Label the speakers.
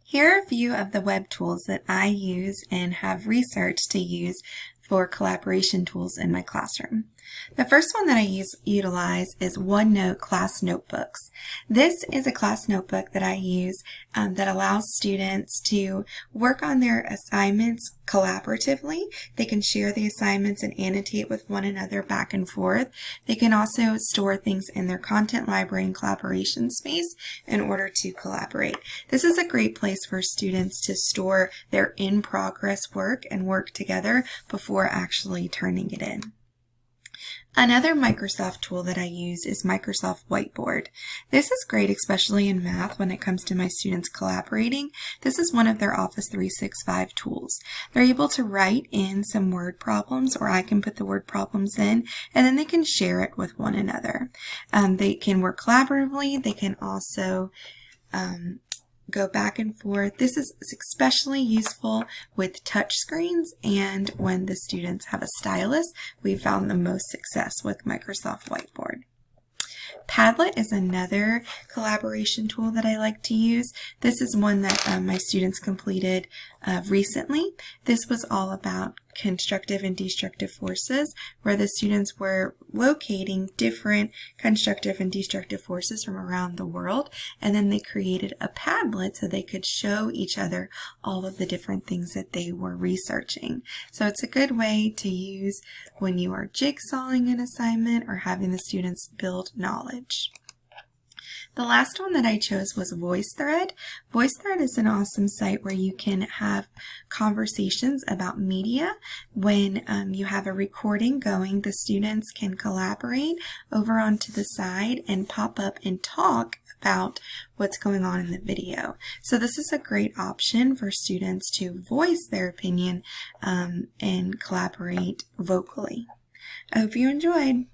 Speaker 1: Here are a few of the web tools that I use and have researched to use for collaboration tools in my classroom. The first one that I utilize is OneNote Class Notebooks. This is a class notebook that I use that allows students to work on their assignments collaboratively. They can share the assignments and annotate with one another back and forth. They can also store things in their content library and collaboration space in order to collaborate. This is a great place for students to store their in-progress work and work together before actually turning it in. Another Microsoft tool that I use is Microsoft Whiteboard. This is great, especially in math when it comes to my students collaborating. This is one of their Office 365 tools. They're able to write in some word problems, or I can put the word problems in, and then they can share it with one another. They can work collaboratively. They can also go back and forth. This is especially useful with touch screens and when the students have a stylus. We found the most success with Microsoft Whiteboard. Padlet is another collaboration tool that I like to use. This is one that my students completed recently. This was all about constructive and destructive forces, where the students were locating different constructive and destructive forces from around the world, and then they created a Padlet so they could show each other all of the different things that they were researching. So it's a good way to use when you are jigsawing an assignment or having the students build knowledge. The last one that I chose was VoiceThread. VoiceThread is an awesome site where you can have conversations about media. When you have a recording going, the students can collaborate over onto the side and pop up and talk about what's going on in the video. So this is a great option for students to voice their opinion and collaborate vocally. I hope you enjoyed.